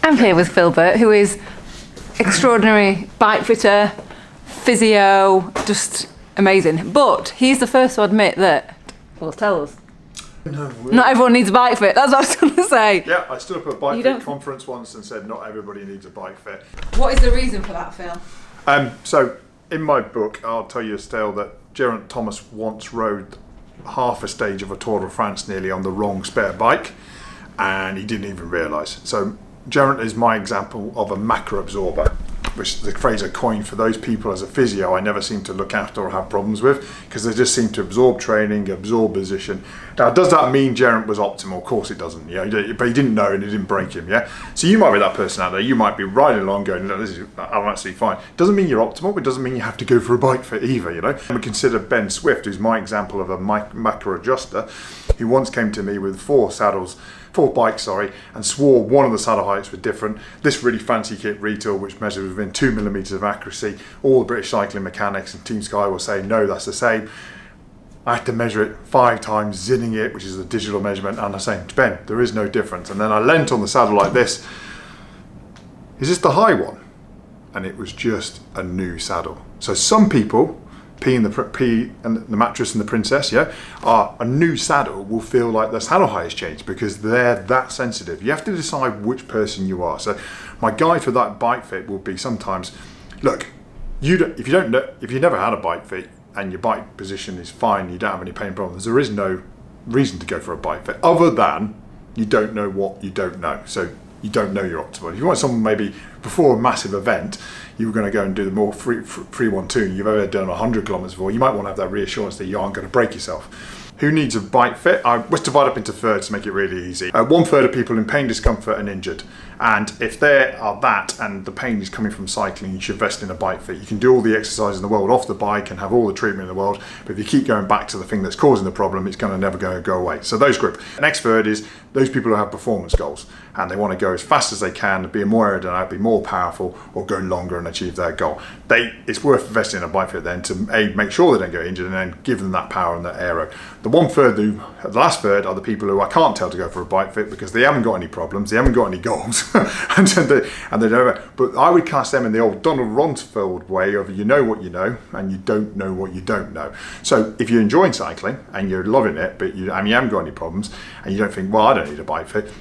I'm here with Phil Burt, who is extraordinary bike fitter, physio, just amazing. But he's the first to admit that, well, tell us. No, not everyone needs a bike fit. That's what I was going to say. Yeah, I stood up at a bike fit conference once and said not everybody needs a bike fit. What is the reason for that, Phil? So in my book, I'll tell you a tale that Geraint Thomas once rode half a stage of a Tour de France nearly on the wrong spare bike, and he didn't even realise. So Geraint is my example of a macro absorber, which is the phrase I coined for those people as a physio I never seem to look after or have problems with, because they just seem to absorb training, absorb position. Now, does that mean Geraint was optimal? Of course it doesn't, but he didn't know and it didn't break him, yeah? So you might be that person out there, you might be riding along going, no, I'm absolutely fine. Doesn't mean you're optimal, but doesn't mean you have to go for a bike fit either, And we consider Ben Swift, who's my example of a macro adjuster, who once came to me with four bikes, and swore one of the saddle heights were different. This really fancy kit retail, which measures within 2 millimeters of accuracy. All the British cycling mechanics and Team Sky will say, no, that's the same. I had to measure it 5 times, zinning it, which is a digital measurement, and I'm saying, Ben, there is no difference. And then I leant on the saddle like this. Is this the high one? And it was just a new saddle. So some people, P and the mattress and the princess, a new saddle will feel like the saddle height has changed because they're that sensitive. You have to decide which person you are. So my guide for that bike fit will be sometimes, look, if you never had a bike fit and your bike position is fine, you don't have any pain problems, there is no reason to go for a bike fit other than you don't know what you don't know. So you don't know you're optimal. If you want someone maybe before a massive event, you were going to go and do the more 3-1-2, you've ever done 100 kilometers before, you might want to have that reassurance that you aren't going to break yourself. Who needs a bike fit? I was divided up into thirds to make it really easy. 1/3 of people in pain, discomfort and injured. And if they are that and the pain is coming from cycling, you should invest in a bike fit. You can do all the exercise in the world off the bike and have all the treatment in the world, but if you keep going back to the thing that's causing the problem, it's going to never go away. So those group. The next third is those people who have performance goals and they want to go as fast as they can, be more aerodynamic, be more powerful, or go longer and achieve their goal. It's worth investing in a bike fit then to make sure they don't get injured and then give them that power and that aero. The the last third are the people who I can't tell to go for a bike fit because they haven't got any problems, they haven't got any goals, and they don't. But I would cast them in the old Donald Rumsfeld way of you know what you know and you don't know what you don't know. So if you're enjoying cycling and you're loving it, but you haven't got any problems and you don't think, well, I don't need a bike fit,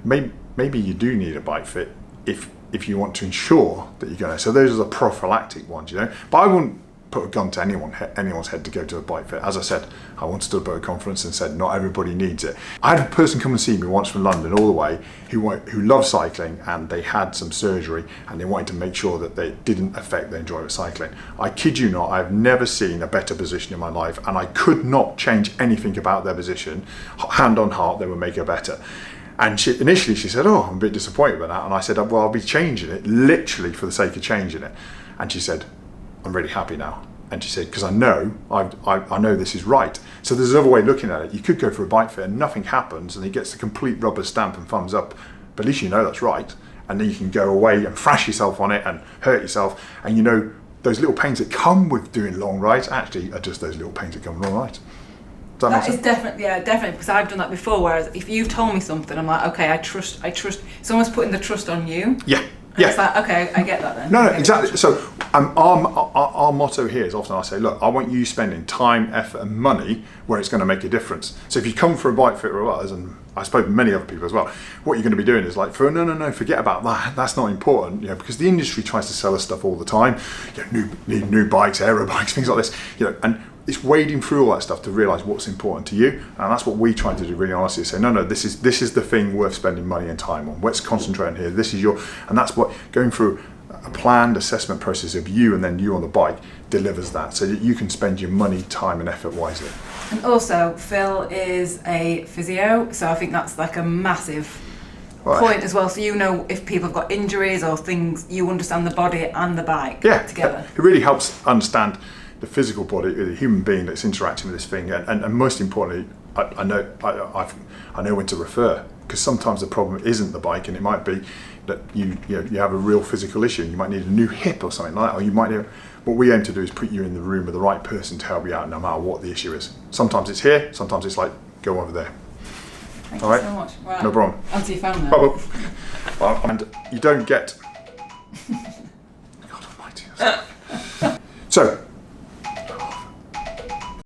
maybe you do need a bike fit if you want to ensure that you're going to. So those are the prophylactic ones, But I wouldn't put a gun to anyone's head to go to a bike fit. As I said, I once stood up at a conference and said not everybody needs it. I had a person come and see me once from London all the way who loved cycling and they had some surgery and they wanted to make sure that they didn't affect their enjoyment of cycling. I kid you not, I've never seen a better position in my life and I could not change anything about their position. Hand on heart, they would make it better. And initially she said, oh, I'm a bit disappointed about that. And I said, well, I'll be changing it literally for the sake of changing it. And she said, I'm really happy now. And she said, because I know this is right. So there's another way of looking at it. You could go for a bike fit and nothing happens and he gets the complete rubber stamp and thumbs up, but at least you know that's right. And then you can go away and thrash yourself on it and hurt yourself. And those little pains that come with doing long rides actually are just those little pains that come with long rides. That is definitely, because I've done that before, whereas if you've told me something, I'm like, okay, I trust, it's almost putting the trust on you. Yeah. Yeah. It's like, okay, I get that then. No, exactly. So our motto here is often I say, look, I want you spending time, effort and money where it's going to make a difference. So if you come for a bike fit with us, and I suppose many other people as well, what you're going to be doing is like, no, forget about that. That's not important, because the industry tries to sell us stuff all the time. New bikes, aero bikes, things like this, and it's wading through all that stuff to realise what's important to you, and that's what we try to do really honestly, say no, this is the thing worth spending money and time on. Let's concentrate on here. This is and that's what going through a planned assessment process of you and then you on the bike delivers that, so that you can spend your money, time and effort wisely. And also Phil is a physio, so I think that's like a massive point as well, so if people have got injuries or things, you understand the body and the bike together. It really helps understand the physical body, the human being that's interacting with this thing, and most importantly, I know when to refer, because sometimes the problem isn't the bike, and it might be that you have a real physical issue, and you might need a new hip or something like that, or you might need. What we aim to do is put you in the room with the right person to help you out, no matter what the issue is. Sometimes it's here, sometimes it's like go over there. Thank you so much. Right. No problem. Onto your phone now. Bye-bye. And you don't get... God almighty. So,